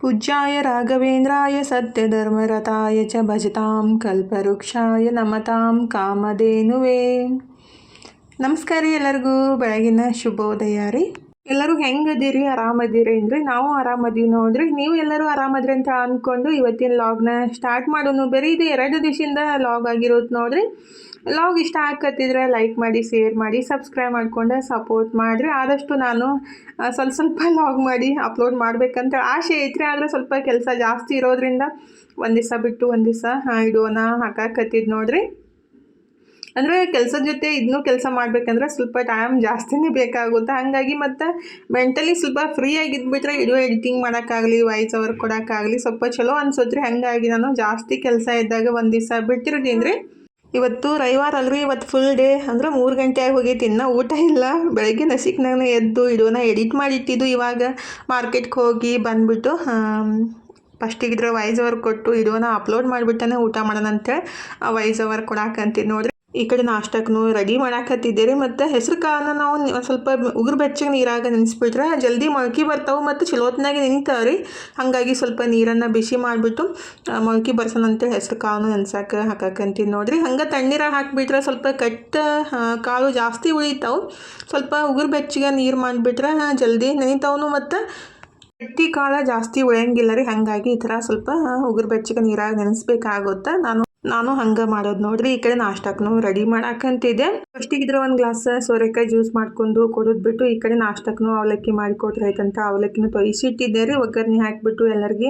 पूज्याय राघवेन्द्राय सत्यधर्मरताय च भजतां कल्पवृक्षाय नमतां ಕಾಮಧೇನುವೆ. ನಮಸ್ಕಾರ ರೀ, ಎಲ್ಲರಿಗೂ ಬೆಳಗಿನ ಶುಭೋದಯ ರೀ. ಎಲ್ಲರೂ ಹೆಂಗದಿರಿ? ಆರಾಮದಿರಿ ಅಂದರೆ ನಾವು ಆರಾಮದೀವಿ ನೋಡ್ರಿ. ನೀವು ಎಲ್ಲರೂ ಆರಾಮದ್ರಿ ಅಂತ ಅಂದ್ಕೊಂಡು ಇವತ್ತಿನ ಲಾಗ್ನ ಸ್ಟಾರ್ಟ್ ಮಾಡೋನು. ಬರೀ ಇದು 2 ದಿವಸದಿಂದ ಲಾಗ್ ಆಗಿರೋದು ನೋಡ್ರಿ. ಲಾಗ್ ಇಷ್ಟ ಆಗತ್ತಿದ್ರೆ ಲೈಕ್ ಮಾಡಿ, ಶೇರ್ ಮಾಡಿ, ಸಬ್ಸ್ಕ್ರೈಬ್ ಮಾಡ್ಕೊಂಡು ಸಪೋರ್ಟ್ ಮಾಡಿರಿ. ಆದಷ್ಟು ನಾನು ಸ್ವಲ್ಪ ಲಾಗ್ ಮಾಡಿ ಅಪ್ಲೋಡ್ ಮಾಡ್ಬೇಕಂತ ಆಸೆ ಐತ್ರಿ. ಆದರೆ ಸ್ವಲ್ಪ ಕೆಲಸ ಜಾಸ್ತಿ ಇರೋದ್ರಿಂದ ಒಂದು ದಿವಸ ಬಿಟ್ಟು ಒಂದು ದಿವಸ ಇಡೋಣ ಹಾಕತ್ತಿದ್ದು ನೋಡ್ರಿ. ಅಂದರೆ ಕೆಲಸದ ಜೊತೆ ಇದನ್ನೂ ಕೆಲಸ ಮಾಡಬೇಕಂದ್ರೆ ಸ್ವಲ್ಪ ಟೈಮ್ ಜಾಸ್ತಿನೇ ಬೇಕಾಗುತ್ತೆ. ಹಾಗಾಗಿ ಮತ್ತು ಮೆಂಟಲಿ ಸ್ವಲ್ಪ ಫ್ರೀ ಆಗಿದ್ಬಿಟ್ರೆ ವಿಡಿಯೋ ಎಡಿಟಿಂಗ್ ಮಾಡೋಕ್ಕಾಗಲಿ, ವಾಯ್ಸ್ ಓವರ್ ಕೊಡೋಕ್ಕಾಗಲಿ ಸ್ವಲ್ಪ ಚಲೋ ಅನ್ಸೋದ್ರಿ. ಹಾಗಾಗಿ ನಾನು ಜಾಸ್ತಿ ಕೆಲಸ ಇದ್ದಾಗ ಒಂದು ದಿವಸ ಬಿಟ್ಟಿರ್ತೀನಿ ರೀ. ಇವತ್ತು ರವಿವಾರ ಅಲ್ರಿ, ಇವತ್ತು ಫುಲ್ ಡೇ ಅಂದರೆ 3 ಗಂಟೆ ಆಗಿ ಹೋಗೈತಿ, ಇನ್ನೂ ಊಟ ಇಲ್ಲ. ಬೆಳಗ್ಗೆ ನಸಿಕ್ನಾಗ ಎದ್ದು ಇಡೋನ ಎಡಿಟ್ ಮಾಡಿಟ್ಟಿದ್ದು. ಇವಾಗ ಮಾರ್ಕೆಟ್ಗೆ ಹೋಗಿ ಬಂದುಬಿಟ್ಟು ಫಸ್ಟಿಗಿದ್ರೆ ವಾಯ್ಸ್ ಓವರ್ ಕೊಟ್ಟು ಇಡೋನ ಅಪ್ಲೋಡ್ ಮಾಡಿಬಿಟ್ಟನೆ ಊಟ ಮಾಡೋಣ ಅಂತೇಳಿ ವಾಯ್ಸ್ ಓವರ್ ಕೊಡಾಕಂತೀನಿ ನೋಡ್ರಿ. ಈ ಕಡೆ ನಾಷ್ಟಕ್ಕೂ ರೆಡಿ ಮಾಡಾಕತ್ತಿದ್ದೀರಿ. ಮತ್ತು ಹೆಸರು ಕಾಳನ್ನ ನಾವು ಸ್ವಲ್ಪ ಉಗುರು ಬೆಚ್ಚಗೆ ನೀರಾಗ ನೆನೆಸ್ಬಿಟ್ರೆ ಜಲ್ದಿ ಮೊಳಕೆ ಬರ್ತಾವೆ ಮತ್ತು ಚಲೋತ್ನಾಗೆ ನೆನಿತಾವೆ ರೀ. ಹಾಗಾಗಿ ಸ್ವಲ್ಪ ನೀರನ್ನು ಬಿಸಿ ಮಾಡಿಬಿಟ್ಟು ಮೊಳಕೆ ಬರ್ಸೋಣ ಅಂತೇಳಿ ಹೆಸರು ಕಾಳನ್ನು ನೆನ್ಸಾಕ ಹಾಕಾಕಂತೀನಿ ನೋಡ್ರಿ. ಹಂಗೆ ತಣ್ಣೀರಾಗ ಹಾಕಿಬಿಟ್ರೆ ಸ್ವಲ್ಪ ಕಾಳು ಜಾಸ್ತಿ ಉಳಿತಾವೆ. ಸ್ವಲ್ಪ ಉಗುರು ಬೆಚ್ಚಗೆ ನೀರು ಮಾಡಿಬಿಟ್ರೆ ಜಲ್ದಿ ನೆನಿತಾವನು ಮತ್ತು ಗಟ್ಟಿ ಕಾಳು ಜಾಸ್ತಿ ಉಳಿಯಂಗಿಲ್ಲ ರೀ. ಹಾಗಾಗಿ ಈ ಥರ ಸ್ವಲ್ಪ ಉಗುರು ಬೆಚ್ಚಗೆ ನೀರಾಗ ನೆನೆಸ್ಬೇಕಾಗುತ್ತೆ. ನಾನು ಹಂಗೆ ಮಾಡೋದು ನೋಡ್ರಿ. ಈ ಕಡೆ ನಾಷ್ಟಕ್ಕೂ ರೆಡಿ ಮಾಡಾಕಂತಿದ್ದೆ. ಫಸ್ಟಿಗಿದ್ರೆ ಒಂದು ಗ್ಲಾಸ್ ಸೋರೆಕಾಯಿ ಜ್ಯೂಸ್ ಮಾಡ್ಕೊಂಡು ಕೊಡೋದ್ಬಿಟ್ಟು ಈ ಕಡೆ ನಾಷ್ಟಕ್ಕೂ ಅವಲಕ್ಕಿ ಮಾಡಿಕೊಟ್ರೆ ಆಯ್ತಂತ ಅವಲಕ್ಕಿನೂ ತೊಯಿಸಿಟ್ಟಿದ್ದೆ ರೀ. ಒಗ್ಗರಣೆ ಹಾಕಿಬಿಟ್ಟು ಎಲ್ಲರಿಗೆ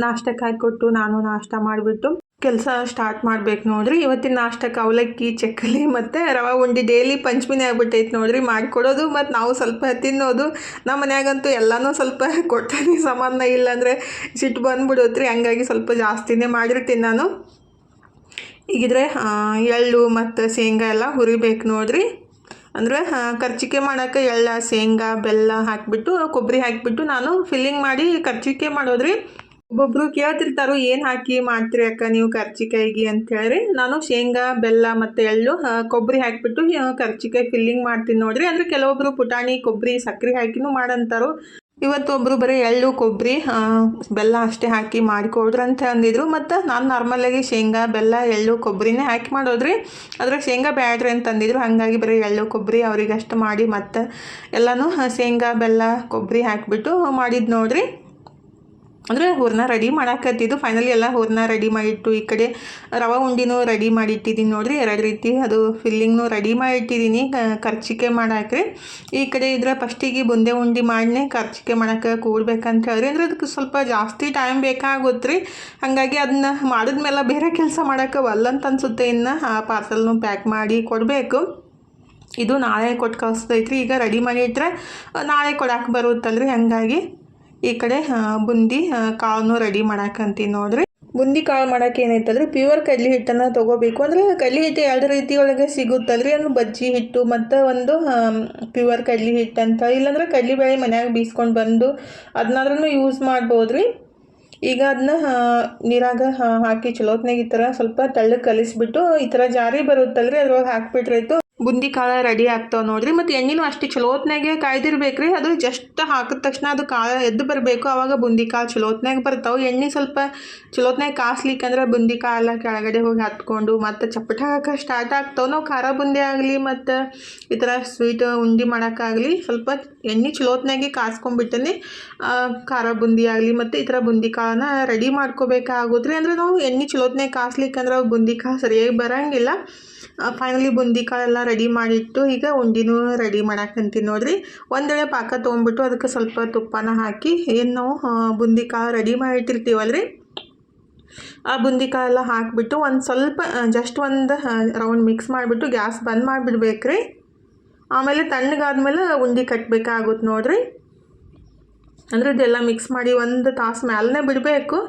ನಾಷ್ಟಕ್ಕೆ ಹಾಕಿಕೊಟ್ಟು ನಾನು ನಾಷ್ಟ ಮಾಡಿಬಿಟ್ಟು ಕೆಲಸ ಸ್ಟಾರ್ಟ್ ಮಾಡ್ಬೇಕು ನೋಡ್ರಿ. ಇವತ್ತಿನ ನಾಷ್ಟಕ್ಕೆ ಅವಲಕ್ಕಿ, ಚಕ್ಕಲಿ ಮತ್ತು ರವೆ ಉಂಡೆ ಡೈಲಿ ಪಂಚಮಿನೇ ಆಗ್ಬಿಟ್ಟೈತೆ ನೋಡ್ರಿ ಮಾಡಿಕೊಡೋದು ಮತ್ತು ನಾವು ಸ್ವಲ್ಪ ತಿನ್ನೋದು. ನಮ್ಮ ಮನ್ಯಾಗಂತೂ ಎಲ್ಲನೂ ಸ್ವಲ್ಪ ಕೊಡ್ತೀನಿ ಸಮಾನ, ಇಲ್ಲಾಂದರೆ ಸಿಟ್ಟು ಬಂದ್ಬಿಡೋತ್ರಿ. ಹಂಗಾಗಿ ಸ್ವಲ್ಪ ಜಾಸ್ತಿನೇ ಮಾಡಿರ್ತೀನಿ ನಾನು. ಈಗಿದ್ರೆ ಎಳ್ಳು ಮತ್ತು ಶೇಂಗಾ ಎಲ್ಲ ಹುರಿಬೇಕು ನೋಡ್ರಿ. ಅಂದರೆ ಕರ್ಚಿಕೆ ಮಾಡೋಕ್ಕೆ ಎಳ್ಳು, ಶೇಂಗಾ, ಬೆಲ್ಲ ಹಾಕಿಬಿಟ್ಟು ಕೊಬ್ಬರಿ ಹಾಕಿಬಿಟ್ಟು ನಾನು ಫಿಲ್ಲಿಂಗ್ ಮಾಡಿ ಕರ್ಚಿಕೆ ಮಾಡೋದ್ರಿ. ಒಬ್ಬೊಬ್ಬರು ಕೇಳ್ತಿರ್ತಾರೋ ಏನು ಹಾಕಿ ಮಾಡ್ತೀರಿ ಅಕ್ಕ ನೀವು ಕರ್ಚಿಕಾಯಿಗೆ ಅಂಥೇಳಿ. ನಾನು ಶೇಂಗಾ, ಬೆಲ್ಲ ಮತ್ತು ಎಳ್ಳು, ಕೊಬ್ಬರಿ ಹಾಕಿಬಿಟ್ಟು ಕರ್ಚಿಕಾಯಿ ಫಿಲ್ಲಿಂಗ್ ಮಾಡ್ತೀನಿ ನೋಡ್ರಿ. ಅಂದರೆ ಕೆಲವೊಬ್ಬರು ಪುಟಾಣಿ, ಕೊಬ್ಬರಿ, ಸಕ್ಕರೆ ಹಾಕಿನೂ ಮಾಡಂತಾರೋ. ಇವತ್ತೊಬ್ಬರು ಬರೀ ಎಳ್ಳು, ಕೊಬ್ಬರಿ, ಬೆಲ್ಲ ಅಷ್ಟೇ ಹಾಕಿ ಮಾಡಿಕೊಡ್ರಿ ಅಂತ ಅಂದಿದ್ರು. ಮತ್ತು ನಾನು ನಾರ್ಮಲಾಗಿ ಶೇಂಗಾ, ಬೆಲ್ಲ, ಎಳ್ಳು, ಕೊಬ್ಬರಿನೇ ಹಾಕಿ ಮಾಡೋದ್ರಿ. ಅದ್ರಾಗ ಶೇಂಗಾ ಬ್ಯಾಡ್ರಿ ಅಂತ ಅಂದಿದ್ರು. ಹಾಗಾಗಿ ಬರೀ ಎಳ್ಳು, ಕೊಬ್ಬರಿ ಅವ್ರಿಗಷ್ಟು ಮಾಡಿ ಮತ್ತು ಎಲ್ಲನೂ ಶೇಂಗಾ, ಬೆಲ್ಲ, ಕೊಬ್ಬರಿ ಹಾಕಿಬಿಟ್ಟು ಮಾಡಿದ್ದು ನೋಡ್ರಿ. ಅಂದರೆ ಹೂರಣ ರೆಡಿ ಮಾಡಾಕತ್ತಿದ್ದು. ಫೈನಲಿ ಎಲ್ಲ ಹೂರಣ ರೆಡಿ ಮಾಡಿಟ್ಟು ಈ ಕಡೆ ರವೆ ಉಂಡಿನೂ ರೆಡಿ ಮಾಡಿಟ್ಟಿದ್ದೀನಿ ನೋಡ್ರಿ. 2 ರೀತಿ ಅದು ಫಿಲ್ಲಿಂಗ್ನೂ ರೆಡಿ ಮಾಡಿಟ್ಟಿದ್ದೀನಿ ಕರ್ಚಿಕೆ ಮಾಡಾಕ್ರಿ. ಈ ಕಡೆ ಇದ್ರೆ ಫಸ್ಟಿಗೆ ಬುಂದೆ ಉಂಡೆ ಮಾಡಿನೇ ಕರ್ಚಿಕೆ ಮಾಡೋಕೆ ಕೂಡ್ಬೇಕಂತ ಹೇಳಿರಿ. ಅಂದರೆ ಅದಕ್ಕೆ ಸ್ವಲ್ಪ ಜಾಸ್ತಿ ಟೈಮ್ ಬೇಕಾಗುತ್ತೆ ರೀ. ಹಾಗಾಗಿ ಅದನ್ನ ಮಾಡಿದ್ಮೇಲೆ ಬೇರೆ ಕೆಲಸ ಮಾಡೋಕೆ ಒಲ್ಲಂತ ಅನಿಸುತ್ತೆ. ಇನ್ನು ಆ ಪಾರ್ಸಲ್ನು ಪ್ಯಾಕ್ ಮಾಡಿ ಕೊಡಬೇಕು. ಇದು ನಾಳೆ ಕೊಟ್ಟು ಕಳಿಸ್ತೈತ್ರಿ. ಈಗ ರೆಡಿ ಮಾಡಿಟ್ರೆ ನಾಳೆ ಕೊಡಕ್ಕೆ ಬರುತ್ತಲ್ರಿ. ಹಾಗಾಗಿ ಈ ಕಡೆ ಬುಂದಿ ಕಾಳನ್ನು ರೆಡಿ ಮಾಡಾಕಂತೀನಿ ನೋಡ್ರಿ. ಬುಂದಿ ಕಾಳು ಮಾಡೋಕೆ ಏನೈತಲ್ರಿ, ಪ್ಯೂರ್ ಕಡ್ಲಿ ಹಿಟ್ಟನ್ನು ತೊಗೋಬೇಕು. ಅಂದರೆ ಕಡ್ಲಿ ಹಿಟ್ಟು 2 ರೀತಿ ಒಳಗೆ ಸಿಗುತ್ತಲ್ರಿ. ಅಂದ್ರೆ ಬಜ್ಜಿ ಹಿಟ್ಟು ಮತ್ತು ಒಂದು ಪ್ಯೂರ್ ಕಡ್ಲಿ ಹಿಟ್ಟು ಅಂತ. ಇಲ್ಲಾಂದ್ರೆ ಕಡ್ಲಿಬೇಳೆ ಮನ್ಯಾಗ ಬೀಸ್ಕೊಂಡು ಬಂದು ಅದನ್ನಾದ್ರೂ ಯೂಸ್ ಮಾಡ್ಬೋದ್ರಿ. ಈಗ ಅದನ್ನ ನೀರಾಗ ಹಾಕಿ ಚಲೋತ್ನಾಗ ಈ ಥರ ಸ್ವಲ್ಪ ತೆಳ್ಳಗೆ ಕಲಿಸ್ಬಿಟ್ಟು ಈ ಥರ ಜಾರಿ ಬರುತ್ತಲ್ರಿ, ಅದ್ರೊಳಗೆ ಹಾಕ್ಬಿಟ್ರಾಯ್ತು. ಬುಂದಿ ಕಾಳು ರೆಡಿ ಆಗ್ತಾವೆ ನೋಡ್ರಿ. ಮತ್ತು ಎಣ್ಣೆನೂ ಅಷ್ಟೇ ಚಲೋತ್ನಾಗೆ ಕಾಯ್ದಿರ್ಬೇಕು ರೀ. ಅದು ಜಸ್ಟ್ ಹಾಕಿದ ತಕ್ಷಣ ಅದು ಕಾಳು ಎದ್ದು ಬರಬೇಕು, ಆವಾಗ ಬುಂದಿ ಕಾಳು ಚಲೋತ್ನಾಗ ಬರ್ತಾವೆ. ಎಣ್ಣೆ ಸ್ವಲ್ಪ ಚಲೋತ್ನಾಗ ಕಾಸ್ಲಿಕ್ಕಂದ್ರೆ ಬುಂದಿ ಕಾಳೆಲ್ಲ ಕೆಳಗಡೆ ಹೋಗಿ ಹತ್ಕೊಂಡು ಮತ್ತು ಚಪ್ಪಟ ಹಾಕಕ್ಕೆ ಸ್ಟಾರ್ಟ್ ಆಗ್ತಾವೆ. ನಾವು ಖಾರ ಬುಂದಿ ಆಗಲಿ ಮತ್ತು ಈ ಥರ ಸ್ವೀಟ್ ಉಂಡೆ ಮಾಡೋಕ್ಕಾಗಲಿ ಸ್ವಲ್ಪ ಎಣ್ಣೆ ಚಲೋತ್ನಾಗೆ ಕಾಸ್ಕೊಂಡ್ಬಿಟ್ಟನೆ ಖಾರ ಬುಂದಿ ಆಗಲಿ ಮತ್ತು ಈ ಥರ ಬುಂದಿ ಕಾಳನ್ನ ರೆಡಿ ಮಾಡ್ಕೋಬೇಕಾಗುತ್ತೆ ರೀ. ಅಂದರೆ ನಾವು ಎಣ್ಣೆ ಚಲೋತ್ನಾಗ ಕಾಸ್ಲಿಕ್ಕಂದ್ರೆ ಬುಂದಿ ಕಾಳು ಸರಿಯಾಗಿ ಬರೋಂಗಿಲ್ಲ. ಫೈನಲಿ ಬುಂದಿ ಕಾಳೆಲ್ಲ ರೆಡಿ ಮಾಡಿಟ್ಟು ಈಗ ಉಂಡಿನೂ ರೆಡಿ ಮಾಡಾಕಂತೀನಿ ನೋಡ್ರಿ. ಒಂದೆಳೆ ಪಾಕ ತೊಗೊಂಡ್ಬಿಟ್ಟು ಅದಕ್ಕೆ ಸ್ವಲ್ಪ ತುಪ್ಪನ ಹಾಕಿ ಏನು ನಾವು ಬುಂದಿ ಕಾಳು ರೆಡಿ ಮಾಡಿಟ್ಟಿರ್ತೀವಲ್ರಿ, ಆ ಬುಂದಿ ಕಾಳೆಲ್ಲ ಹಾಕಿಬಿಟ್ಟು ಒಂದು ಸ್ವಲ್ಪ ಜಸ್ಟ್ ಒಂದು ರೌಂಡ್ ಮಿಕ್ಸ್ ಮಾಡಿಬಿಟ್ಟು ಗ್ಯಾಸ್ ಬಂದ್ ಮಾಡಿಬಿಡ್ಬೇಕ್ರಿ. ಆಮೇಲೆ ತಣ್ಣಗಾದ್ಮೇಲೆ ಉಂಡೆ ಕಟ್ಟಬೇಕಾಗುತ್ತೆ ನೋಡ್ರಿ. ಅಂದರೆ ಇದೆಲ್ಲ ಮಿಕ್ಸ್ ಮಾಡಿ 1 ತಾಸು ಮ್ಯಾಲೇ ಬಿಡಬೇಕು.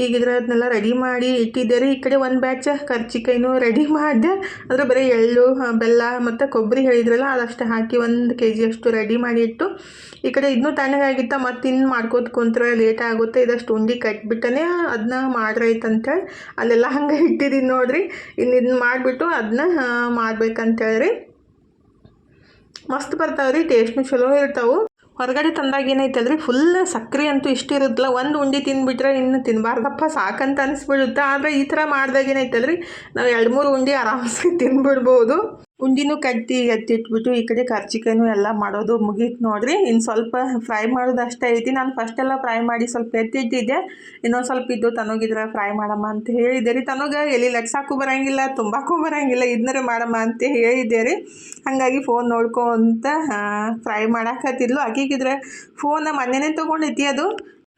ಈಗಿದ್ರೆ ಅದನ್ನೆಲ್ಲ ರೆಡಿ ಮಾಡಿ ಇಟ್ಟಿದ್ದೆ ರೀ. ಈ ಕಡೆ ಒಂದು ಬ್ಯಾಚ್ ಕರ್ಚಿಕಾಯಿನೂ ರೆಡಿ ಮಾಡಿದೆ. ಅಂದರೆ ಬರೀ ಎಳ್ಳು ಬೆಲ್ಲ ಮತ್ತು ಕೊಬ್ಬರಿ ಹೇಳಿದ್ರಲ್ಲ ಅದಷ್ಟು ಹಾಕಿ 1 kg ಅಷ್ಟು ರೆಡಿ ಮಾಡಿ ಇಟ್ಟು ಈ ಕಡೆ ಇನ್ನೂ ತಣ್ಣಗಾಗಿತ್ತ ಮತ್ತು ಇನ್ನು ಮಾಡ್ಕೋತ ಕುಂತ್ರೆ ಲೇಟ್ ಆಗುತ್ತೆ. ಇದಷ್ಟು ಉಂಡೆ ಕಟ್ಬಿಟ್ಟನೆ ಅದನ್ನ ಮಾಡ್ರೈತಂತೇಳಿ ಅಲ್ಲೆಲ್ಲ ಹಂಗೆ ಇಟ್ಟಿದ್ದೀನಿ ನೋಡಿರಿ. ಇನ್ನು ಇದನ್ನ ಮಾಡಿಬಿಟ್ಟು ಅದನ್ನ ಮಾಡ್ಬೇಕಂತೇಳಿ ಮಸ್ತ್ ಬರ್ತಾವ್ರಿ, ಟೇಸ್ಟ್ನು ಚಲೋ ಇರ್ತಾವೆ. ಹೊರಗಡೆ ತಂದಾಗ ಏನೈತಲ್ರಿ ಫುಲ್ ಸಕ್ಕರೆ ಅಂತೂ ಇಷ್ಟ ಇರುತ್ತಲ್ಲ, ಒಂದು ಉಂಡೆ ತಿಂದುಬಿಟ್ರೆ ಇನ್ನು ತಿನ್ನಬಾರ್ದಪ್ಪ ಸಾಕಂತ ಅನಿಸ್ಬಿಡುತ್ತೆ. ಆದರೆ ಈ ಥರ ಮಾಡಿದಾಗ ಏನೈತಲ್ರಿ ನಾವು 2-3 ಉಂಡೆ ಆರಾಮ್ಸೆ ತಿಂದ್ಬಿಡ್ಬೋದು. ಉಂಡಿನೂ ಕಟ್ಟಿ ಎತ್ತಿಟ್ಬಿಟ್ಟು ಈ ಕಡೆ ಕರ್ಚಿಕಾಯಿನೂ ಎಲ್ಲ ಮಾಡೋದು ಮುಗೀತು ನೋಡಿರಿ. ಇನ್ನು ಸ್ವಲ್ಪ ಫ್ರೈ ಮಾಡೋದು ಅಷ್ಟೇ ಐತಿ. ನಾನು ಫಸ್ಟೆಲ್ಲ ಫ್ರೈ ಮಾಡಿ ಸ್ವಲ್ಪ ಎತ್ತಿಟ್ಟಿದ್ದೆ, ಇನ್ನೊಂದು ಸ್ವಲ್ಪ ಇದ್ದು ತನಗಿದ್ರೆ ಫ್ರೈ ಮಾಡಮ್ಮ ಅಂತ ಹೇಳಿದ್ದೆ ರೀ. ತನಗೆ ಎಲ್ಲಿ ಲಟ್ಸಾಕು ಬರೋಂಗಿಲ್ಲ, ತುಂಬಾಕು ಬರೋಂಗಿಲ್ಲ, ಇದನ್ನರೇ ಮಾಡಮ್ಮ ಅಂತ ಹೇಳಿದ್ದೆ ರೀ. ಹಾಗಾಗಿ ಫೋನ್ ನೋಡ್ಕೊಂತ ಫ್ರೈ ಮಾಡಾಕತ್ತಿದ್ಲು. ಆಕಿಗಿದ್ರೆ ಫೋನ್ ಮೊನ್ನೆನೇ ತೊಗೊಂಡೈತಿ, ಅದು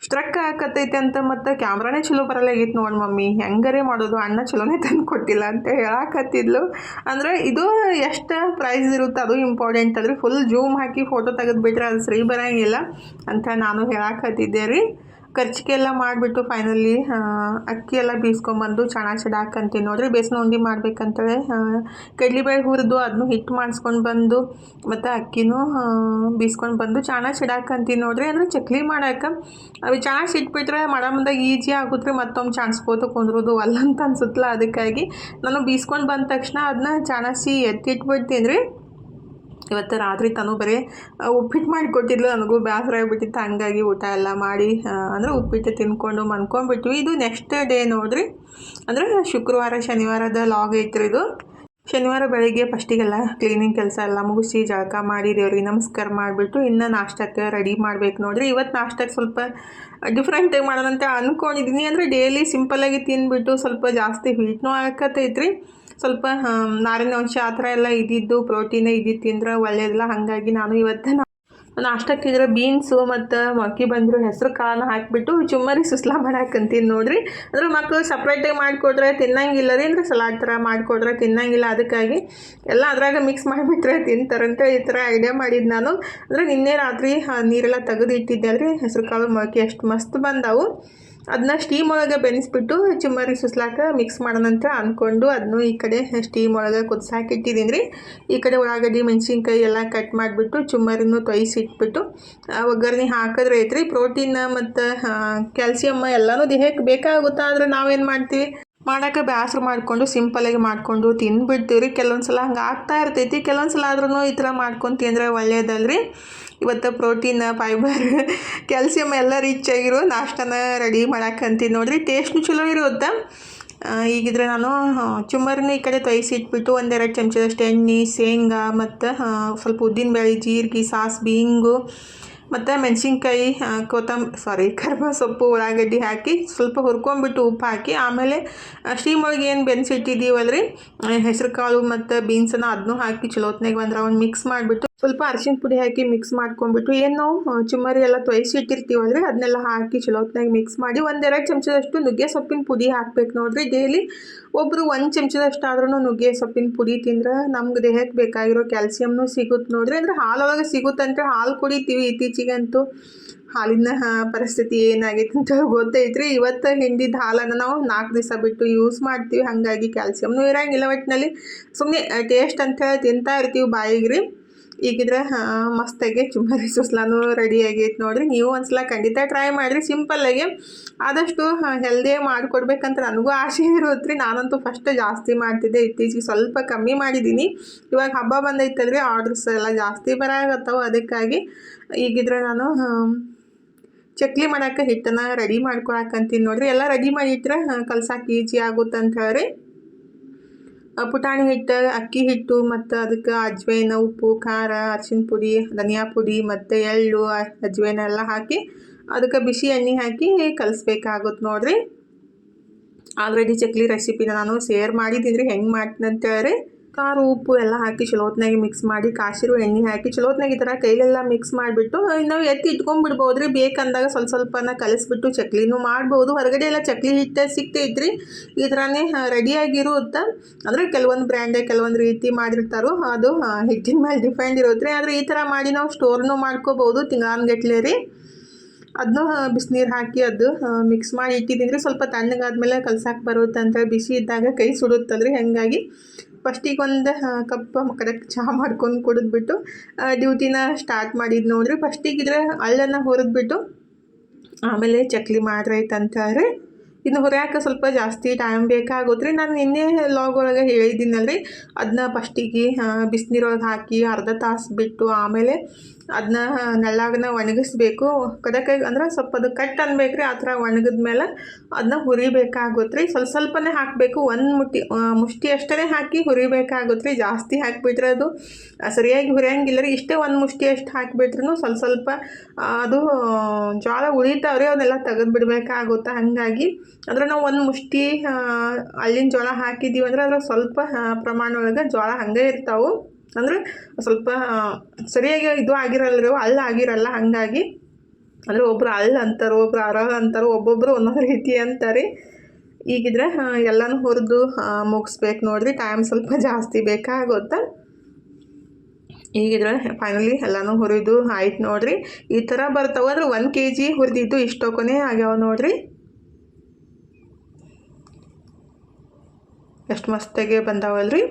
ಸ್ಟ್ರಕ್ ಹಾಕತ್ತೈತೆ ಅಂತ ಮತ್ತು ಕ್ಯಾಮ್ರಾನೇ ಚಲೋ ಬರಲಾಗಿತ್ತು ನೋಡಿ ಮಮ್ಮಿ, ಹೆಂಗಾರೆ ಮಾಡೋದು, ಅಣ್ಣ ಚಲೋನೇ ತಂದು ಕೊಟ್ಟಿಲ್ಲ ಅಂತ ಹೇಳಾಕತ್ತಿದ್ಲು. ಅಂದರೆ ಇದು ಎಷ್ಟು ಪ್ರೈಸ್ ಇರುತ್ತೆ ಅದು ಇಂಪಾರ್ಟೆಂಟ್ ಅದ್ರಿ. ಫುಲ್ ಜೂಮ್ ಹಾಕಿ ಫೋಟೋ ತೆಗೆದುಬಿಟ್ರೆ ಅದು ಸರಿ ಬರೋಂಗಿಲ್ಲ ಅಂತ ನಾನು ಹೇಳಾಕತ್ತಿದ್ದೆ ರೀ. ಕರ್ಚಿಕಾಯಿ ಎಲ್ಲ ಮಾಡಿಬಿಟ್ಟು ಫೈನಲಿ ಅಕ್ಕಿ ಎಲ್ಲ ಬೀಸ್ಕೊಂಬಂದು ಚಡಾಕಂತೀನಿ ನೋಡಿರಿ. ಬೇಸನ ಉಂಡೆ ಮಾಡ್ಬೇಕಂತೇಳಿ ಕಡ್ಲಿಬೇಳೆ ಹುರಿದು ಅದನ್ನು ಹಿಟ್ಟು ಮಾಡಿಸ್ಕೊಂಡು ಬಂದು ಮತ್ತು ಅಕ್ಕಿನೂ ಬೀಸ್ಕೊಂಡು ಬಂದು ಚಡಾಕಂತೀನಿ ನೋಡಿರಿ. ಅಂದರೆ ಚಕ್ಲಿ ಮಾಡೋಕೆ ಅವು ಇಟ್ಬಿಟ್ರೆ ಮಾಡೋ ಮುಂದಾಗ ಈಜಿ ಆಗುತ್ತೆ, ಮತ್ತೊಮ್ಮೆ ಚಾಣಿಸ್ಕೋತ ಕುಂದ್ರೋದು ಅಲ್ಲಂತ ಅನ್ಸುತ್ತಲ್ಲ. ಅದಕ್ಕಾಗಿ ನಾನು ಬೀಸ್ಕೊಂಡು ಬಂದ ತಕ್ಷಣ ಅದನ್ನ ಎತ್ತಿಟ್ಬಿಡ್ತೀನಿ ರೀ. ಇವತ್ತು ರಾತ್ರಿ ತನೂ ಬರೀ ಉಪ್ಪಿಟ್ಟು ಮಾಡಿಕೊಟ್ಟಿದ್ಲು, ನನಗೂ ಬೇಸರ ಆಗಿಬಿಟ್ಟಿತ್ತು. ಹಂಗಾಗಿ ಊಟ ಎಲ್ಲ ಮಾಡಿ ಅಂದರೆ ಉಪ್ಪಿಟ್ಟು ತಿನ್ಕೊಂಡು ಮನ್ಕೊಂಡ್ಬಿಟ್ವಿ. ಇದು ನೆಕ್ಸ್ಟ್ ಡೇ ನೋಡಿರಿ, ಅಂದರೆ ಶುಕ್ರವಾರ ಶನಿವಾರದ ಲಾಗ್ ಐತ್ರಿ ಇದು. ಶನಿವಾರ ಬೆಳಗ್ಗೆ ಫಸ್ಟಿಗೆಲ್ಲ ಕ್ಲೀನಿಂಗ್ ಕೆಲಸ ಎಲ್ಲ ಮುಗಿಸಿ ಜಳಕ ಮಾಡಿ ದೇವ್ರಿಗೆ ನಮಸ್ಕಾರ ಮಾಡಿಬಿಟ್ಟು ಇನ್ನು ನಾಷ್ಟಕ್ಕೆ ರೆಡಿ ಮಾಡ್ಬೇಕು ನೋಡಿರಿ. ಇವತ್ತು ನಾಷ್ಟಕ್ಕೆ ಸ್ವಲ್ಪ ಡಿಫ್ರೆಂಟಾಗಿ ಮಾಡೋದಂತ ಅಂದ್ಕೊಂಡಿದ್ದೀನಿ. ಅಂದರೆ ಡೈಲಿ ಸಿಂಪಲ್ಲಾಗಿ ತಿಂದ್ಬಿಟ್ಟು ಸ್ವಲ್ಪ ಜಾಸ್ತಿ ಹೀಟ್ನೂ ಆಗಕತ್ತೈತ್ರಿ. ಸ್ವಲ್ಪ ನಾರಿನ ಅಂಶ ಆ ಥರ ಎಲ್ಲ ಇದ್ದಿದ್ದು ಪ್ರೋಟೀನೇ ಇದ್ದಿದ್ದು ತಿಂದ್ರೆ ಒಳ್ಳೆಯದಿಲ್ಲ. ಹಾಗಾಗಿ ನಾನು ಇವತ್ತು ನಾಷ್ಟಕ್ಕಿದ್ರೆ ಬೀನ್ಸು ಮತ್ತು ಮೊಳಕೆ ಬಂದಿರೋ ಹೆಸರು ಕಾಳನ್ನ ಹಾಕಿಬಿಟ್ಟು ಚುಮ್ಮರಿ ಸುಸ್ಲಾ ಮಾಡಾಕಂತೀನಿ ನೋಡಿರಿ. ಅಂದರೆ ಮಕ್ಕಳು ಸಪ್ರೇಟಾಗಿ ಮಾಡಿಕೊಟ್ರೆ ತಿನ್ನಂಗಿಲ್ಲ ರೀ, ಅಂದರೆ ಸಲಾಡ್ ಥರ ಮಾಡಿಕೊಟ್ರೆ ತಿನ್ನಂಗಿಲ್ಲ. ಅದಕ್ಕಾಗಿ ಎಲ್ಲ ಅದ್ರಾಗ ಮಿಕ್ಸ್ ಮಾಡಿಬಿಟ್ರೆ ತಿಂತಾರಂತೆ ಈ ಥರ ಐಡಿಯಾ ಮಾಡಿದ್ದು ನಾನು. ಅಂದರೆ ನಿನ್ನೆ ರಾತ್ರಿ ನೀರೆಲ್ಲ ತೆಗೆದು ಇಟ್ಟಿದ್ದೆ ಅಲ್ರಿ, ಹೆಸರು ಕಾಳು ಮೊಳಕೆ ಅಷ್ಟು ಮಸ್ತ್ ಬಂದವು. ಅದನ್ನ ಸ್ಟೀಮ್ ಒಳಗೆ ಬೆನೆಸ್ಬಿಟ್ಟು ಚುಮ್ಮರಿ ಸುಸ್ಲಾಕ ಮಿಕ್ಸ್ ಮಾಡೋಣಂತ ಅಂದ್ಕೊಂಡು ಅದನ್ನು ಈ ಕಡೆ ಸ್ಟೀಮ್ ಒಳಗೆ ಕುದಿಸಾಕಿಟ್ಟಿದ್ದೀನಿ ರೀ. ಈ ಕಡೆ ಉಳ್ಳಾಗಡ್ಡಿ ಮೆಣಸಿನ್ಕಾಯಿ ಎಲ್ಲ ಕಟ್ ಮಾಡಿಬಿಟ್ಟು ಚುಮ್ಮರಿನೂ ತೊಯ್ಸಿಟ್ಬಿಟ್ಟು ಒಗ್ಗರಣೆ ಹಾಕಿದ್ರೆ ಐತ್ರಿ. ಪ್ರೋಟೀನ್ ಮತ್ತು ಕ್ಯಾಲ್ಸಿಯಮ್ ಎಲ್ಲನೂ ದೇಹಕ್ಕೆ ಬೇಕಾಗುತ್ತಾ. ಆದರೆ ನಾವೇನು ಮಾಡ್ತೀವಿ, ಮಾಡೋಕೆ ಬೇಸರ ಮಾಡಿಕೊಂಡು ಸಿಂಪಲಾಗಿ ಮಾಡಿಕೊಂಡು ತಿಂದ್ಬಿಡ್ತೀವಿ ರೀ. ಕೆಲವೊಂದು ಸಲ ಹಂಗೆ ಆಗ್ತಾ ಇರ್ತೈತಿ. ಕೆಲವೊಂದು ಸಲ ಆದ್ರೂ ಈ ಥರ ಮಾಡ್ಕೊಂಡು ತಿಂದರೆ ಒಳ್ಳೆಯದಲ್ರಿ. ಇವತ್ತು ಪ್ರೋಟೀನ್, ಫೈಬರ್, ಕ್ಯಾಲ್ಸಿಯಮ್ ಎಲ್ಲ ರಿಚ್ ಆಗಿರೋ ನಾಷ್ಟನ ರೆಡಿ ಮಾಡಾಕಂತೀನಿ ನೋಡಿರಿ. ಟೇಸ್ಟ್ನು ಚಲೋ ಇರುತ್ತೆ. ಈಗಿದ್ರೆ ನಾನು ಚುಮ್ಮರಿನ ಈ ಕಡೆ ತೊಯ್ಸಿಟ್ಬಿಟ್ಟು 1-2 ಚಮಚದಷ್ಟು ಎಣ್ಣೆ, ಶೇಂಗಾ ಮತ್ತು ಸ್ವಲ್ಪ ಉದ್ದಿನಬೇಳೆ, ಜೀರಿಗೆ, ಸಾಸಿವೆ, ಹಿಂಗು ಮತ್ತು ಮೆಣಸಿನ್ಕಾಯಿ, ಕರಿಬೇವು ಸೊಪ್ಪು, ಉಳ್ಳಾಗಡ್ಡಿ ಹಾಕಿ ಸ್ವಲ್ಪ ಹುರ್ಕೊಂಡ್ಬಿಟ್ಟು ಉಪ್ಪು ಹಾಕಿ ಆಮೇಲೆ ಸ್ಟೀಮ್ ಒಳಗೆ ಏನು ಬೆನ್ಸಿಟ್ಟಿದ್ದೀವಲ್ರಿ ಹೆಸರು ಕಾಳು ಮತ್ತು ಬೀನ್ಸನ್ನು ಅದನ್ನೂ ಹಾಕಿ ಚಲೋತ್ನಾಗ ಒಂದು ರೌಂಡ್ ಮಿಕ್ಸ್ ಮಾಡಿಬಿಟ್ಟು ಸ್ವಲ್ಪ ಅರಿಶಿನ ಪುಡಿ ಹಾಕಿ ಮಿಕ್ಸ್ ಮಾಡ್ಕೊಂಡ್ಬಿಟ್ಟು ಏನು ನಾವು ಚುಮ್ಮರಿ ಎಲ್ಲ ತೊಯ್ಸಿಟ್ಟಿರ್ತೀವಲ್ರಿ ಅದನ್ನೆಲ್ಲ ಹಾಕಿ ಚಲೋತ್ನಾಗ ಮಿಕ್ಸ್ ಮಾಡಿ 1-2 ಚಮಚದಷ್ಟು ನುಗ್ಗೆ ಸೊಪ್ಪಿನ ಪುಡಿ ಹಾಕ್ಬೇಕು ನೋಡಿರಿ. ಡೈಲಿ ಒಬ್ಬರು 1 ಚಮಚದಷ್ಟು ಆದ್ರೂ ನುಗ್ಗೆ ಸೊಪ್ಪಿನ ಪುಡಿ ತಿಂದ್ರೆ ನಮ್ಗೆ ದೇಹಕ್ಕೆ ಬೇಕಾಗಿರೋ ಕ್ಯಾಲ್ಸಿಯಮ್ನು ಸಿಗುತ್ತೆ ನೋಡಿರಿ. ಅಂದರೆ ಹಾಲೊಳಗೆ ಸಿಗುತ್ತಂತೆ, ಹಾಲು ಕುಡಿತೀವಿ. ಇತ್ತೀಚೆಗಂತೂ ಹಾಲಿನ ಪರಿಸ್ಥಿತಿ ಏನಾಗೈತೆ ಅಂತ ಗೊತ್ತೈತ್ರಿ. ಇವತ್ತು ಹಿಂಡಿದ ಹಾಲನ್ನು ನಾವು 4 ದಿವಸ ಬಿಟ್ಟು ಯೂಸ್ ಮಾಡ್ತೀವಿ. ಹಾಗಾಗಿ ಕ್ಯಾಲ್ಸಿಯಮ್ನು ಇರೋಂಗಿಲ್ಲ. ಒಟ್ಟಿನಲ್ಲಿ ಸುಮ್ಮನೆ ಟೇಸ್ಟ್ ಅಂತ ಹೇಳಿ ತಿಂತಾ ಇರ್ತೀವಿ ಬಾಯಿಗ್ರಿ. ಈಗಿದ್ರೆ ಮಸ್ತಾಗಿ ಚುಮ್ಮರಿ ಸುಸ್ಲಾನು ರೆಡಿ ಆಗೈತೆ ನೋಡಿರಿ. ನೀವು ಒಂದ್ಸಲ ಖಂಡಿತ ಟ್ರೈ ಮಾಡಿರಿ. ಸಿಂಪಲ್ಲಾಗಿ ಆದಷ್ಟು ಹೆಲ್ದಿಯಾಗಿ ಮಾಡಿಕೊಡ್ಬೇಕಂತ ನನಗೂ ಆಸೆ ಇರುತ್ತೆ ರೀ. ನಾನಂತೂ ಫಸ್ಟ್ ಜಾಸ್ತಿ ಮಾಡ್ತಿದ್ದೆ, ಇತ್ತೀಚೆಗೆ ಸ್ವಲ್ಪ ಕಮ್ಮಿ ಮಾಡಿದ್ದೀನಿ. ಇವಾಗ ಹಬ್ಬ ಬಂದೈತಲ್ರಿ, ಆರ್ಡ್ರಸ್ ಎಲ್ಲ ಜಾಸ್ತಿ ಬರಾಕತ್ತವು. ಅದಕ್ಕಾಗಿ ಈಗಿದ್ರೆ ನಾನು ಚಕ್ಲಿ ಮಾಡೋಕ್ಕೆ ಹಿಟ್ಟನ್ನು ರೆಡಿ ಮಾಡ್ಕೊಳಕಂತೀನಿ ನೋಡಿರಿ. ಎಲ್ಲ ರೆಡಿ ಮಾಡಿಟ್ರೆ ಕಲ್ಸಕ್ಕೆ ಈಜಿ ಆಗುತ್ತೆ ಅಂತ ಹೇಳಿ ಪುಟಾಣಿ ಹಿಟ್ಟು, ಅಕ್ಕಿ ಹಿಟ್ಟು ಮತ್ತು ಅದಕ್ಕೆ ಅಜ್ವೈನ, ಉಪ್ಪು, ಖಾರ, ಅರಿಶಿನ ಪುಡಿ, ಧನಿಯಾ ಪುಡಿ ಮತ್ತು ಎಳ್ಳು, ಅಜ್ವೈನ ಎಲ್ಲ ಹಾಕಿ ಅದಕ್ಕೆ ಬಿಸಿ ಎಣ್ಣೆ ಹಾಕಿ ಕಲಿಸ್ಬೇಕಾಗುತ್ತೆ ನೋಡಿರಿ. ಆಲ್ರೆಡಿ ಚಕ್ಲಿ ರೆಸಿಪಿನ ನಾನು ಶೇರ್ ಮಾಡಿದ್ದೀನಿ ರೀ, ಹೆಂಗೆ ಮಾಡ್ತೀನಿ ಅಂತ ಹೇಳಿ. ಖಾರ, ಉಪ್ಪು ಎಲ್ಲ ಹಾಕಿ ಚಲೋತ್ನಾಗಿ ಮಿಕ್ಸ್ ಮಾಡಿ ಕಾಸಿರೋ ಎಣ್ಣೆ ಹಾಕಿ ಚಲೋತ್ನಾಗ ಈ ಥರ ಕೈಲೆಲ್ಲ ಮಿಕ್ಸ್ ಮಾಡಿಬಿಟ್ಟು ನಾವು ಎತ್ತಿ ಇಟ್ಕೊಂಡ್ಬಿಡ್ಬೋದು ರೀ. ಬೇಕಂದಾಗ ಸ್ವಲ್ಪನ ಕಲಿಸ್ಬಿಟ್ಟು ಚಕ್ಲಿನೂ ಮಾಡ್ಬೋದು. ಹೊರಗಡೆ ಎಲ್ಲ ಚಕ್ಲಿ ಹಿಟ್ಟು ಸಿಗ್ತೈತ್ರಿ, ಈ ಥರನೇ ರೆಡಿಯಾಗಿರುತ್ತೆ. ಅಂದರೆ ಕೆಲವೊಂದು ಬ್ರ್ಯಾಂಡೇ ಕೆಲವೊಂದು ರೀತಿ ಮಾಡಿರ್ತಾರೋ, ಅದು ಹಿಟ್ಟಿನ ಮೇಲೆ ಡಿಪೆಂಡ್ ಇರುತ್ತೆ ರೀ. ಆದರೆ ಈ ಥರ ಮಾಡಿ ನಾವು ಸ್ಟೋರ್ನೂ ಮಾಡ್ಕೋಬೋದು ತಿಂಗಳಾನ್ಗಟ್ಲೆ ರೀ. ಅದನ್ನು ಬಿಸಿನೀರು ಹಾಕಿ ಅದು ಮಿಕ್ಸ್ ಮಾಡಿ ಇಟ್ಟಿದ್ದೀನಿ ರೀ. ಸ್ವಲ್ಪ ತಣ್ಣಗಾದ್ಮೇಲೆ ಕಲ್ಸಕ್ಕೆ ಬರುತ್ತೆ ಅಂತೇಳಿ, ಬಿಸಿ ಇದ್ದಾಗ ಕೈ ಸುಡುತ್ತಲ್ರಿ. ಹಾಗಾಗಿ ಫಸ್ಟಿಗೆ ಒಂದು ಕಪ್ ಕರೆಕ್ಟ್ ಚಹಾ ಮಾಡ್ಕೊಂಡು ಕುಡಿದ್ಬಿಟ್ಟು ಡ್ಯೂಟಿನ ಸ್ಟಾರ್ಟ್ ಮಾಡಿದ್ದು ನೋಡ್ರಿ. ಫಸ್ಟಿಗೆ ಇದ್ರೆ ಹಳ್ಳನ್ನು ಹುರಿದ್ಬಿಟ್ಟು ಆಮೇಲೆ ಚಕ್ಲಿ ಮಾಡ್ರೈತೆ ಅಂತಾರೆ. ಇನ್ನು ಹುರಿಯಾಕೆ ಸ್ವಲ್ಪ ಜಾಸ್ತಿ ಟೈಮ್ ಬೇಕಾಗುತ್ತೆ ರೀ. ನಾನು ನಿನ್ನೆ ಲಾಗ್ ಒಳಗೆ ಹೇಳಿದ್ದೀನಲ್ರಿ, ಅದನ್ನ ಫಸ್ಟಿಗೆ ಬಿಸಿನೀರೊಳಗೆ ಹಾಕಿ ಅರ್ಧ ತಾಸು ಬಿಟ್ಟು ಆಮೇಲೆ ಅದನ್ನ ನೆಳ್ಳಾಗನ ಒಣಗಿಸ್ಬೇಕು. ಕದಕಾಗಿ ಅಂದ್ರೆ ಸ್ವಲ್ಪ ಅದು ಕಟ್ ಅನ್ಬೇಕು ರೀ. ಆ ಥರ ಒಣಗಿದ ಮೇಲೆ ಅದನ್ನ ಹುರಿಬೇಕಾಗುತ್ತೆ ರೀ. ಸ್ವಲ್ಪನೇ ಹಾಕಬೇಕು, ಒಂದು ಮುಷ್ಟಿ ಅಷ್ಟೇ ಹಾಕಿ ಹುರಿಬೇಕಾಗುತ್ತೆ ರೀ. ಜಾಸ್ತಿ ಹಾಕಿಬಿಟ್ರೆ ಅದು ಸರಿಯಾಗಿ ಹುರಿಯಂಗಿಲ್ಲ ರೀ. ಇಷ್ಟೇ ಒಂದು ಮುಷ್ಟಿ ಅಷ್ಟು ಹಾಕಿಬಿಟ್ರೂ ಸ್ವಲ್ಪ ಅದು ಜೋಳ ಉಳಿತಾವ್ರಿ, ಅವನ್ನೆಲ್ಲ ತೆಗೆದು ಬಿಡಬೇಕಾಗುತ್ತೆ. ಹಾಗಾಗಿ ಅಂದ್ರೆ ನಾವು ಒಂದು ಮುಷ್ಟಿ ಅಲ್ಲಿನ ಜೋಳ ಹಾಕಿದ್ದೀವಿ ಅಂದ್ರೆ ಅದ್ರಾಗ ಸ್ವಲ್ಪ ಪ್ರಮಾಣ ಒಳಗೆ ಜೋಳ ಹಂಗೆ ಇರ್ತಾವೆ. ಅಂದರೆ ಸ್ವಲ್ಪ ಸರಿಯಾಗಿ ಇದು ಆಗಿರಲ್ಲ ರೀ, ಹಳ್ಳ ಆಗಿರಲ್ಲ. ಹಾಗಾಗಿ ಅಂದರೆ ಒಬ್ಬರು ಹಳ್ಳ ಅಂತಾರೆ, ಒಬ್ರು ಅರಳ ಅಂತಾರೆ, ಒಬ್ಬೊಬ್ಬರು ಒಂದೊಂದು ರೀತಿ ಅಂತಾರೆ. ಈಗಿದ್ರೆ ಎಲ್ಲನೂ ಹುರಿದು ಮುಗಿಸ್ಬೇಕು ನೋಡಿರಿ. ಟೈಮ್ ಸ್ವಲ್ಪ ಜಾಸ್ತಿ ಬೇಕಾಗುತ್ತೆ. ಈಗಿದ್ರೆ ಫೈನಲಿ ಎಲ್ಲನೂ ಹುರಿದು ಆಯ್ತು ನೋಡಿರಿ. ಈ ಥರ ಬರ್ತಾವೆ. ಅಂದ್ರೆ 1 kg ಹುರಿದಿದ್ದು ಇಷ್ಟೊಕ್ಕನೇ ಆಗ್ಯಾವ ನೋಡಿರಿ. ಎಷ್ಟು ಮಸ್ತಾಗೆ ಬಂದಾವಲ್ರಿ.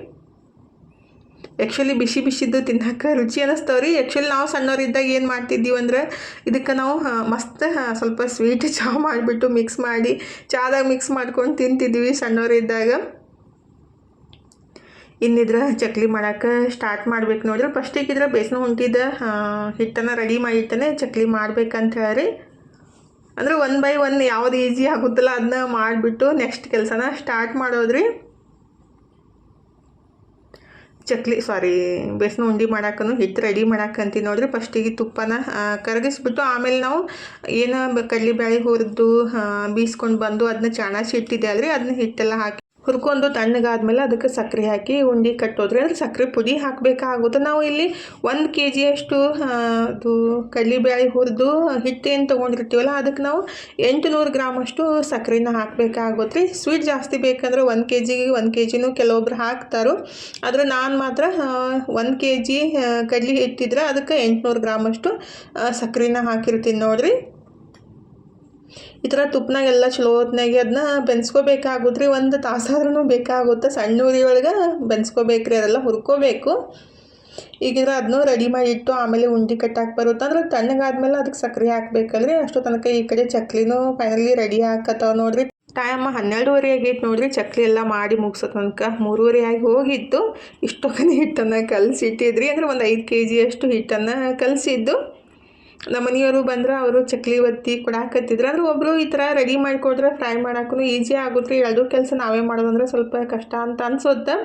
ಆ್ಯಕ್ಚುಲಿ ಬಿಸಿ ಬಿಸಿದ್ದು ತಿನ್ನೋಕೆ ರುಚಿ ಅನ್ನಿಸ್ತಾವ್ರಿ. ಆ್ಯಕ್ಚುಲಿ ನಾವು ಸಣ್ಣವರಿದ್ದಾಗ ಏನು ಮಾಡ್ತಿದ್ದೀವಿ ಅಂದ್ರೆ ಇದಕ್ಕೆ ನಾವು ಮಸ್ತ್ ಸ್ವಲ್ಪ ಸ್ವೀಟ್ ಚಹಾ ಮಾಡಿಬಿಟ್ಟು ಮಿಕ್ಸ್ ಮಾಡಿ ಚಹಾದಾಗ ಮಿಕ್ಸ್ ಮಾಡ್ಕೊಂಡು ತಿಂತಿದ್ವಿ ಸಣ್ಣವರಿದ್ದಾಗ. ಇನ್ನಿದ್ರೆ ಚಕ್ಲಿ ಮಾಡೋಕೆ ಸ್ಟಾರ್ಟ್ ಮಾಡ್ಬೇಕು ನೋಡ್ರಿ. ಫಸ್ಟಿಗಿದ್ರೆ ಬೇಸನ ಹೊಂಟಿದ ಹಿಟ್ಟನ್ನು ರೆಡಿ ಮಾಡಿರ್ತಾನೆ ಚಕ್ಲಿ ಮಾಡ್ಬೇಕಂತ ಹೇಳಿ. ಅಂದರೆ 1 by 1 ಯಾವುದು ಈಸಿ ಆಗುತ್ತಲ್ಲ ಅದನ್ನ ಮಾಡಿಬಿಟ್ಟು ನೆಕ್ಸ್ಟ್ ಕೆಲಸನ ಸ್ಟಾರ್ಟ್ ಮಾಡೋದ್ರಿ. ಬೇಸನ ಉಂಡೆ ಮಾಡೋಕ್ಕೂ ಹಿಟ್ಟು ರೆಡಿ ಮಾಡಕ್ಕಂತೀವಿ ನೋಡಿರಿ. ಫಸ್ಟಿಗೆ ತುಪ್ಪನ ಕರಗಿಸ್ಬಿಟ್ಟು ಆಮೇಲೆ ನಾವು ಏನು ಕಡಲೆಬೇಳೆ ಹುರಿದು ಬೀಸ್ಕೊಂಡು ಬಂದು ಅದನ್ನ ಚಾಣಾಸಿ ಇಟ್ಟಿದ್ದೆ ಅಲ್ರಿ, ಅದನ್ನ ಹಿಟ್ಟೆಲ್ಲ ಹಾಕಿ ಹುರ್ಕೊಂಡು ತಣ್ಣಗಾದ್ಮೇಲೆ ಅದಕ್ಕೆ ಸಕ್ಕರೆ ಹಾಕಿ ಉಂಡೆ ಕಟ್ಟೋದ್ರಿ. ಅಂದ್ರೆ ಸಕ್ಕರೆ ಪುಡಿ ಹಾಕಬೇಕಾಗುತ್ತೆ. ನಾವು ಇಲ್ಲಿ 1 kg ಅಷ್ಟು ಅದು ಕಡಲೆಬೇಳೆ ಹುರಿದು ಹಿಟ್ಟು ಏನು ತೊಗೊಂಡಿರ್ತೀವಲ್ಲ ಅದಕ್ಕೆ ನಾವು 800 ಗ್ರಾಮ್ ಅಷ್ಟು ಸಕ್ಕರೆನ ಹಾಕಬೇಕಾಗುತ್ತೆ ರೀ. ಸ್ವೀಟ್ ಜಾಸ್ತಿ ಬೇಕಂದ್ರೆ 1 kgಗೆ 1 kgನೂ ಕೆಲವೊಬ್ರು ಹಾಕ್ತಾರೋ. ಆದರೆ ನಾನು ಮಾತ್ರ 1 kg ಕಡಲೆ ಹಿಟ್ಟಿದ್ರೆ ಅದಕ್ಕೆ 800 ಗ್ರಾಮ್ ಅಷ್ಟು ಸಕ್ಕರೆನ ಹಾಕಿರ್ತೀನಿ ನೋಡಿರಿ. ಈ ಥರ ತುಪ್ಪನಾಗೆಲ್ಲ ಚಲೋ ಹೊತ್ನಾಗೆ ಅದನ್ನ ಬೆನ್ಸ್ಕೋಬೇಕಾಗುತ್ತೆ ರೀ. 1 ತಾಸಾದ್ರೂ ಬೇಕಾಗುತ್ತೆ. ಸಣ್ಣ ಉರಿ ಒಳಗೆ ಬೆನ್ಸ್ಕೋಬೇಕ್ರಿ, ಅದೆಲ್ಲ ಹುರ್ಕೋಬೇಕು. ಈಗಿದ್ರೆ ಅದನ್ನೂ ರೆಡಿ ಮಾಡಿ ಇಟ್ಟು ಆಮೇಲೆ ಉಂಡೆ ಕಟ್ಟಾಕಿ ಬರುತ್ತೆ. ಅಂದ್ರೆ ತಣ್ಣಗಾದ್ಮೇಲೆ ಅದಕ್ಕೆ ಸಕ್ಕರೆ ಹಾಕ್ಬೇಕಲ್ರಿ. ಅಷ್ಟು ತನಕ ಈ ಕಡೆ ಚಕ್ಲಿನೂ ಫೈನಲಿ ರೆಡಿ ಹಾಕತ್ತಾವ ನೋಡಿರಿ. ಟೈಮ್ 12:30 ಆಗೈತೆ ನೋಡಿರಿ. ಚಕ್ಲಿ ಎಲ್ಲ ಮಾಡಿ ಮುಗಿಸೋ ತನಕ 3:30 ಆಗಿ ಹೋಗಿತ್ತು. ಇಷ್ಟೊಕ್ಕನೆ ಹಿಟ್ಟನ್ನು ಕಲಸಿಟ್ಟಿದ್ರಿ. ಅಂದರೆ ಒಂದು 5 kg ಅಷ್ಟು ಹಿಟ್ಟನ್ನು ಕಲಸಿದ್ದು. ನಮ್ಮ ಮನೆಯವರು ಬಂದ್ರೆ ಅವರು ಚಕ್ಲಿ ಒತ್ತಿ ಕೊಡಾಕತ್ತಿದ್ರು. ಅಂದ್ರೆ ಒಬ್ಬರು ಈ ಥರ ರೆಡಿ ಮಾಡಿಕೊಟ್ರೆ ಫ್ರೈ ಮಾಡೋಕ್ಕೂ ಈಸಿ ಆಗುತ್ತೆ ರೀ. ಎರಡೂ ಕೆಲಸ ನಾವೇ ಮಾಡೋದಂದ್ರೆ ಸ್ವಲ್ಪ ಕಷ್ಟ ಅಂತ ಅನ್ಸುತ್ತೆ.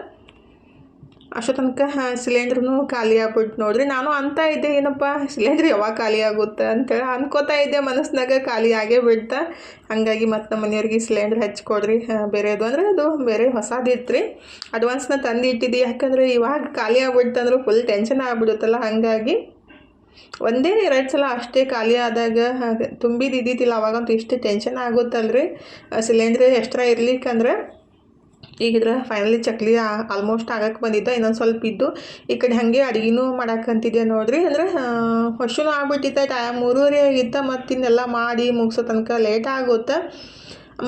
ಅಷ್ಟೋ ತನಕ ಸಿಲಿಂಡ್ರೂ ಖಾಲಿ ಆಗ್ಬಿಟ್ಟು ನೋಡಿರಿ. ನಾನು ಅಂತ ಇದ್ದೆ, ಏನಪ್ಪ ಸಿಲಿಂಡ್ರ್ ಯಾವಾಗ ಖಾಲಿ ಆಗುತ್ತೆ ಅಂತೇಳಿ ಅನ್ಕೋತಾ ಇದ್ದೆ ಮನಸ್ಸಿನಾಗ. ಖಾಲಿ ಆಗೇ ಬಿಡ್ತಾ. ಹಾಗಾಗಿ ಮತ್ತು ನಮ್ಮ ಮನೆಯವ್ರಿಗೆ ಸಿಲಿಂಡ್ರ್ ಹಚ್ಕೊಡ್ರಿ ಬೇರೆದು. ಅಂದರೆ ಅದು ಬೇರೆ ಹೊಸದಿತ್ತು ರೀ, ಅಡ್ವಾನ್ಸ್ನ ತಂದು ಇಟ್ಟಿದ್ದೆ. ಯಾಕಂದರೆ ಇವಾಗ ಖಾಲಿ ಆಗ್ಬಿಡ್ತಂದ್ರೆ ಫುಲ್ ಟೆನ್ಷನ್ ಆಗ್ಬಿಡುತ್ತಲ್ಲ. ಹಾಗಾಗಿ 1-2 ಸಲ ಅಷ್ಟೇ ಖಾಲಿ ಆದಾಗ ತುಂಬಿದ್ದಿದ್ದಿಲ್ಲ. ಅವಾಗಂತೂ ಇಷ್ಟು ಟೆನ್ಷನ್ ಆಗುತ್ತಲ್ರಿ ಸಿಲಿಂಡ್ರ್ ಎಕ್ಸ್ಟ್ರಾ ಇರ್ಲಿಕ್ಕಂದ್ರೆ. ಈಗಿದ್ರೆ ಫೈನಲಿ ಚಕ್ಲಿ ಆಲ್ಮೋಸ್ಟ್ ಆಗಕ್ಕೆ ಬಂದಿದ್ದ, ಇನ್ನೊಂದು ಸ್ವಲ್ಪ ಇದ್ದು. ಈ ಕಡೆ ಹಾಗೆ ಅಡುಗೆನೂ ಮಾಡಕ್ಕಂತಿದ್ದೆ ನೋಡಿರಿ. ಅಂದರೆ ವರ್ಷನೂ ಆಗ್ಬಿಟ್ಟಿತ್ತು, ಟೈಮ್ 3:30 ಆಗಿತ್ತು. ಮತ್ತು ಇನ್ನೆಲ್ಲ ಮಾಡಿ ಮುಗಿಸೋ ತನಕ ಲೇಟ್ ಆಗುತ್ತೆ.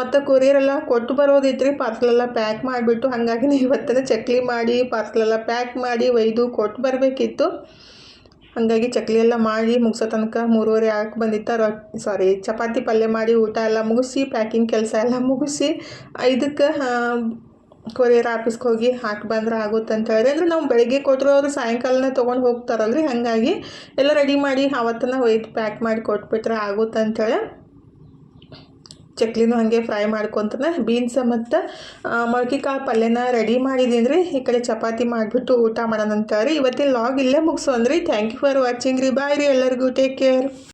ಮತ್ತು ಕೊರಿಯರೆಲ್ಲ ಕೊಟ್ಟು ಬರೋದಿತ್ತು ರೀ, ಪಾರ್ಸಲೆಲ್ಲ ಪ್ಯಾಕ್ ಮಾಡಿಬಿಟ್ಟು. ಹಾಗಾಗಿ ಇವತ್ತೇ ಚಕ್ಲಿ ಮಾಡಿ ಪಾರ್ಸಲೆಲ್ಲ ಪ್ಯಾಕ್ ಮಾಡಿ ಒಯ್ದು ಕೊಟ್ಟು ಬರಬೇಕಿತ್ತು. ಹಾಗಾಗಿ ಚಕ್ಲಿ ಎಲ್ಲ ಮಾಡಿ ಮುಗಿಸೋ ತನಕ 3:30 ಆಗಕ್ಕೆ ಬಂದಿತ್ತು. ಚಪಾತಿ ಪಲ್ಯ ಮಾಡಿ ಊಟ ಎಲ್ಲ ಮುಗಿಸಿ ಪ್ಯಾಕಿಂಗ್ ಕೆಲಸ ಎಲ್ಲ ಮುಗಿಸಿ 5ಕ್ಕೆ ಕೊರಿಯರ್ ಆಫೀಸ್ಗೆ ಹೋಗಿ ಹಾಕಿ ಬಂದ್ರೆ ಆಗುತ್ತೆ ಅಂತ ಹೇಳಿ. ಅಂದರೆ ನಾವು ಬೆಳಗ್ಗೆ ಕೊಟ್ಟರು ಅವರು ಸಾಯಂಕಾಲನೇ ತೊಗೊಂಡು ಹೋಗ್ತಾರಲ್ರಿ. ಹಾಗಾಗಿ ಎಲ್ಲ ರೆಡಿ ಮಾಡಿ ಆವತ್ತನ್ನ ಒಯ್ದು ಪ್ಯಾಕ್ ಮಾಡಿ ಕೊಟ್ಬಿಟ್ರೆ ಆಗುತ್ತೆ ಅಂಥೇಳಿ ಚಕ್ಲಿನೂ ಹಾಗೆ ಫ್ರೈ ಮಾಡ್ಕೊತಾನೆ. ಬೀನ್ಸ್ ಮತ್ತು ಮೊಳಕೆ ಕಾಳು ಪಲ್ಯನ ರೆಡಿ ಮಾಡಿದ್ದೀನಿ ರೀ. ಈ ಕಡೆ ಚಪಾತಿ ಮಾಡಿಬಿಟ್ಟು ಊಟ ಮಾಡೋಣ ಅಂತಾರೆ. ಇವತ್ತಿನ ಲಾಗ್ ಇಲ್ಲೇ ಮುಗಿಸೋನ್ರಿ. ಥ್ಯಾಂಕ್ ಯು ಫಾರ್ ವಾಚಿಂಗ್ ರೀ. ಬಾಯ್ ರೀ ಎಲ್ಲರಿಗೂ. Take care.